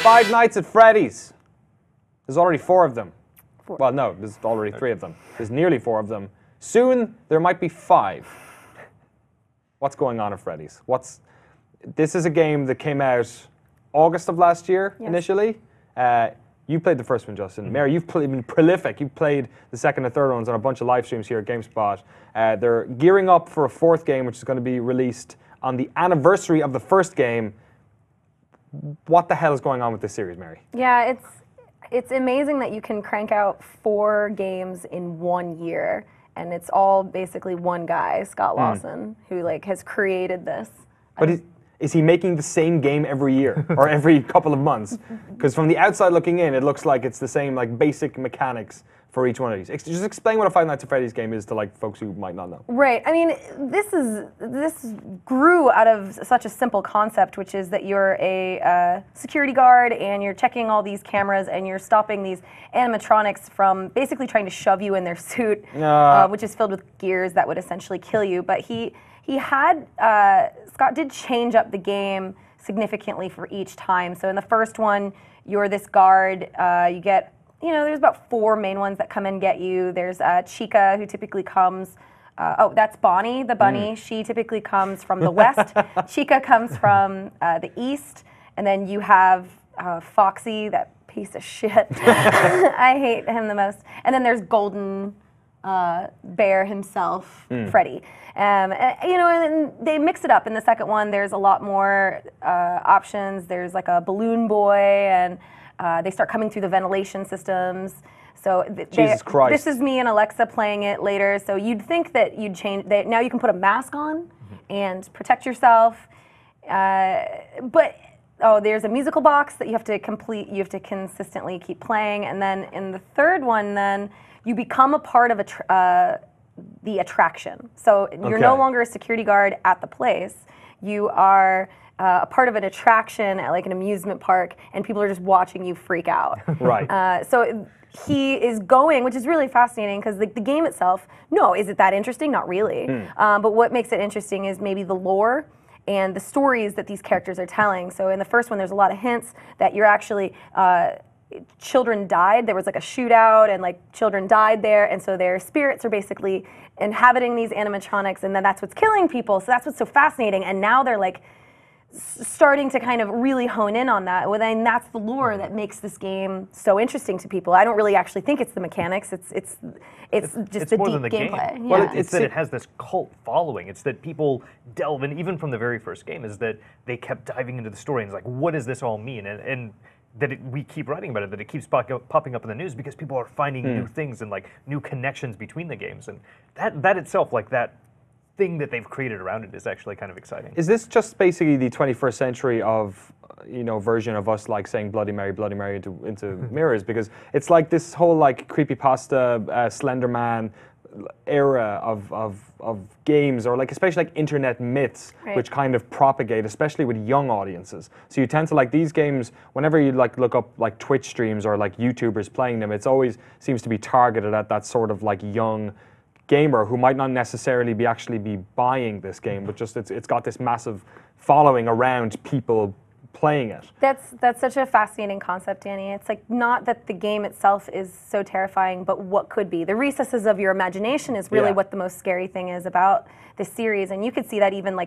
Five Nights at Freddy's. There's already 4 of them. 4. Well, no, there's already 3 of them. There's nearly 4 of them. Soon, there might be 5. What's going on at Freddy's? This is a game that came out August of last year, initially. You played the first one, Justin. Mary, you've been prolific. You've played the second and third ones on a bunch of live streams here at GameSpot. They're gearing up for a 4th game, which is going to be released on the anniversary of the first game. What the hell is going on with this series, Mary? Yeah, it's amazing that you can crank out 4 games in 1 year, and it's all basically one guy, Scott Lawson, who has created this. But is he making the same game every year or every couple of months? Because from the outside looking in, it looks like it's the same basic mechanics for each one of these. Just explain what a Five Nights at Freddy's game is to folks who might not know. Right. I mean, this grew out of such a simple concept, which is that you're a security guard and you're checking all these cameras and you're stopping these animatronics from basically trying to shove you in their suit, which is filled with gears that would essentially kill you. But Scott did change up the game significantly for each time. So in the first one, you're this guard. You get, there's about 4 main ones that come and get you. There's Chica, who typically comes, that's Bonnie, the bunny. She typically comes from the west. Chica comes from the east. And then you have Foxy, that piece of shit. I hate him the most. And then there's Golden Bear himself, Freddy. And they mix it up. In the second one, there's a lot more options. There's a balloon boy, and they start coming through the ventilation systems. So Jesus Christ. This is me and Alexa playing it later. So you'd think that you'd change. Now you can put a mask on and protect yourself. But there's a musical box that you have to complete. You have to consistently keep playing. And then in the third one, then you become a part of the attraction. So you're no longer a security guard at the place. You are a part of an attraction at an amusement park, and people are just watching you freak out. Right. So he is going, which is really fascinating because the game itself, is it that interesting? Not really. But what makes it interesting is maybe the lore and the stories that these characters are telling. So in the first one, there's a lot of hints that you're actually children died. There was a shootout and children died there, and so their spirits are basically inhabiting these animatronics, and then that's what's killing people. So that's what's so fascinating. And now they're starting to kind of really hone in on that. Well, then that's the lore that makes this game so interesting to people. I don't really actually think it's the mechanics. It's just the more deep than the gameplay. Game. Yeah. Well, it's that it has this cult following. It's that people delve in, even from the very first game, is that they kept diving into the story and it's what does this all mean? And that we keep writing about it, that it keeps popping up in the news because people are finding new things and new connections between the games. And that itself, that thing that they've created around it is actually kind of exciting. Is this just basically the 21st century of, version of us saying Bloody Mary into mirrors? Because it's this whole creepypasta, Slender Man era of games, or especially internet myths, which kind of propagate, especially with young audiences. So you tend to these games, whenever you look up Twitch streams or YouTubers playing them, it's always seems to be targeted at that sort of young gamer who might not necessarily be buying this game, but just it's got this massive following around people playing it. That's such a fascinating concept, Danny. It's not that the game itself is so terrifying, but what could be. The recesses of your imagination is really what the most scary thing is about this series, and you could see that even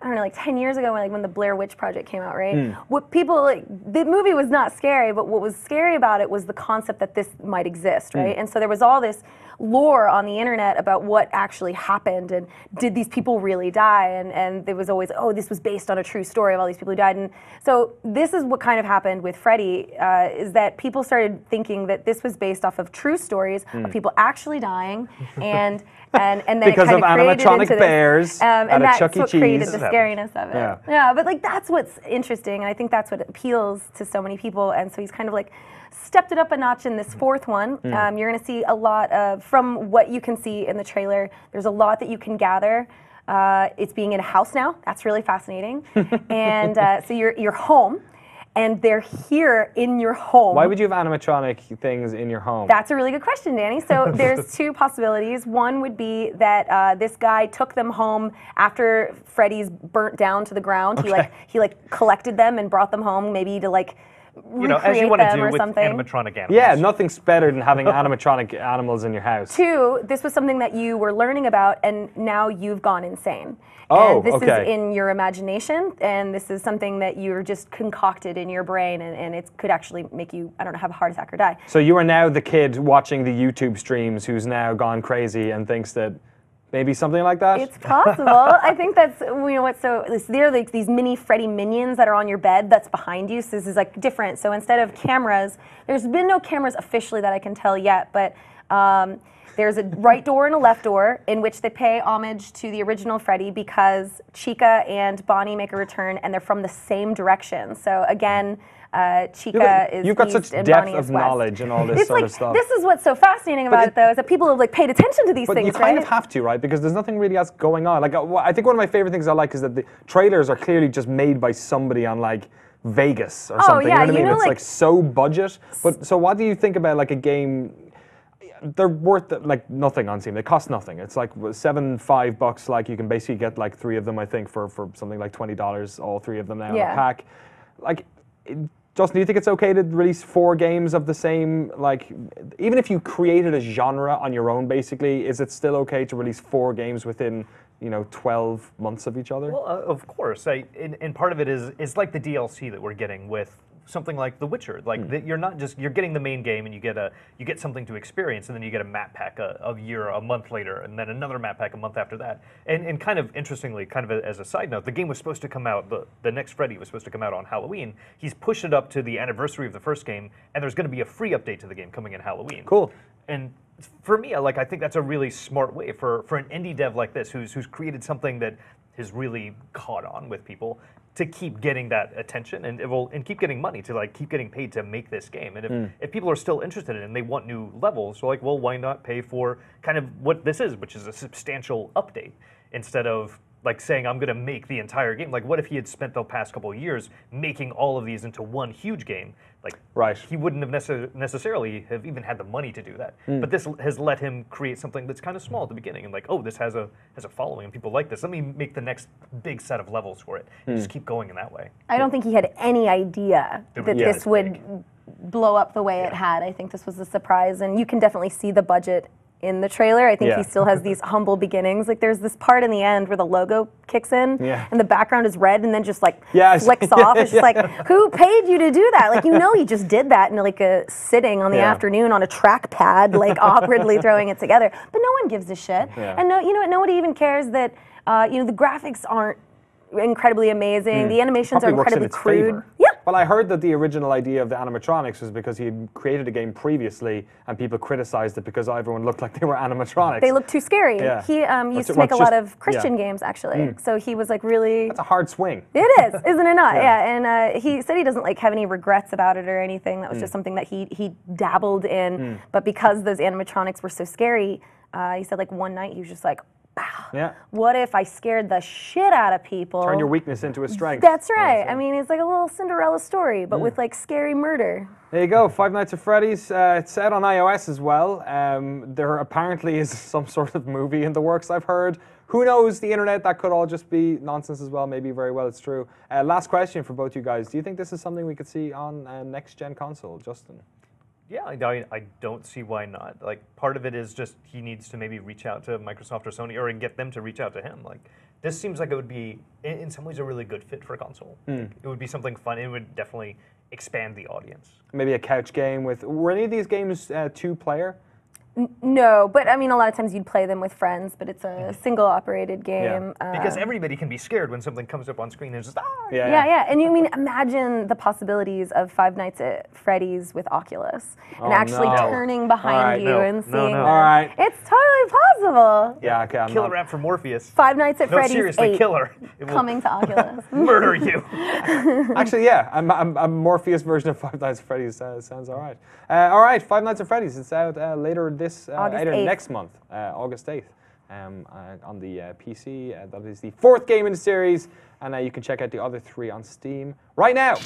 I don't know, 10 years ago when the Blair Witch Project came out, right? What people, the movie was not scary, but what was scary about it was the concept that this might exist, right? And so there was all this lore on the internet about what actually happened and did these people really die? And there was always, this was based on a true story of all these people who died. And so this is what kind of happened with Freddy, is that people started thinking that this was based off of true stories of people actually dying, and then because it kind of of animatronic bears and at a that's Chuck E. what Cheese. created the scariness of it. Yeah. But that's what's interesting, and I think that's what appeals to so many people. And so he's kind of stepped it up a notch in this fourth one. You're going to see a lot of, from what you can see in the trailer, there's a lot that you can gather. It's being in a house now. That's really fascinating. And so you're home, and they're here in your home. Why would you have animatronic things in your home? That's a really good question, Danny. So there's 2 possibilities. One would be that this guy took them home after Freddy's burnt down to the ground. Okay. He collected them and brought them home, maybe to as you want to do or with something. animatronic animals. Yeah, nothing's better than having animatronic animals in your house. 2, this was something that you were learning about, and now you've gone insane. Oh, and this okay. is in your imagination, and this is something that you're just concocted in your brain, and it could actually make you, I don't know, have a heart attack or die. So you are now the kid watching the YouTube streams who's now gone crazy and thinks that maybe something like that? It's possible. I think that's, what's so, they're like these mini Freddy minions that are on your bed that's behind you, so this is like different. So instead of cameras, there's been no cameras officially that I can tell yet, but there's a right door and a left door in which they pay homage to the original Freddy because Chica and Bonnie make a return and they're from the same direction. So again, Chica is You've got east such and depth Bonnie of is west. knowledge and all this It's sort like, of stuff. this is what's so fascinating about it, though, is that people have like paid attention to these But things, you kind right? of have to, right? Because there's nothing really else going on. Like, I think one of my favorite things I like is that the trailers are clearly just made by somebody on like Vegas or something. Yeah, you know what I mean? It's like like so budget. But so what do you think about like a game? They're worth like nothing on Steam. They cost nothing. It's like $5. Like you can basically get like 3 of them, I think, for something like $20. All 3 of them now in a pack. Like, Justin, do you think it's okay to release 4 games of the same? Like, even if you created a genre on your own, basically, is it still okay to release 4 games within 12 months of each other? Well, of course. And part of it is like the DLC that we're getting with something like The Witcher. Like you're getting the main game and you get something to experience, and then you get a map pack a month later, and then another map pack a month after that. And kind of interestingly, kind of as a side note, the game was supposed to come out, the next Freddy was supposed to come out on Halloween. He's pushed it up to the anniversary of the first game, and there's going to be a free update to the game coming in Halloween. Cool. And for me, I think that's a really smart way for an indie dev like this, who's created something that has really caught on with people, to keep getting that attention and keep getting money to keep getting paid to make this game. And if people are still interested in it and they want new levels, so well, why not pay for kind of what this is, which is a substantial update, instead of saying I'm going to make the entire game. Like, what if he had spent the past couple of years making all of these into one huge game? Right. He wouldn't have necessarily have even had the money to do that. But this has let him create something that's kind of small at the beginning, and this has a following and people like this. Let me make the next big set of levels for it and just keep going in that way. I don't think he had any idea that this would blow up the way it had. I think this was a surprise, and you can definitely see the budget in the trailer. I think he still has these humble beginnings. Like, there's this part in the end where the logo kicks in and the background is red and then just flicks off. It's just like, who paid you to do that? Like, he just did that in a sitting on the afternoon on a trackpad, awkwardly throwing it together. But no one gives a shit. And nobody even cares that the graphics aren't incredibly amazing. The animations are incredibly crude. Favor. Yeah. Well, I heard that the original idea of the animatronics was because he had created a game previously and people criticized it because everyone looked like they were animatronics. They looked too scary. Yeah. He used to make a lot of Christian games, actually. So he was really... That's a hard swing. It is, isn't it not? Yeah. And he said he doesn't have any regrets about it or anything. That was just something that he dabbled in. But because those animatronics were so scary, he said one night he was just like, yeah. What if I scared the shit out of people? Turn your weakness into a strength. That's right. I mean, it's like a little Cinderella story, but with scary murder. There you go, Five Nights at Freddy's. It's out on iOS as well. There apparently is some sort of movie in the works, I've heard. Who knows, the internet, that could all just be nonsense as well. Maybe very well it's true. Last question for both you guys. Do you think this is something we could see on a next-gen console, Justin? Yeah, I don't see why not. Part of it is just he needs to maybe reach out to Microsoft or Sony, or get them to reach out to him. This seems like it would be, in some ways, a really good fit for a console. It would be something fun. It would definitely expand the audience. Maybe a couch game with... Were any of these games 2-player? No, but I mean, a lot of times you'd play them with friends, but it's a single-operated game. Because everybody can be scared when something comes up on screen and just, Yeah. And imagine the possibilities of Five Nights at Freddy's with Oculus and actually turning behind you and seeing them. All right. It's totally possible. Yeah, okay. Killer app for Morpheus. Five Nights at Freddy's seriously, 8 killer. coming to Oculus. Murder you. Actually, yeah, a Morpheus version of Five Nights at Freddy's sounds all right. All right, Five Nights at Freddy's. It's out later either next month, August 8th, on the PC. That is the 4th game in the series, and you can check out the other 3 on Steam right now.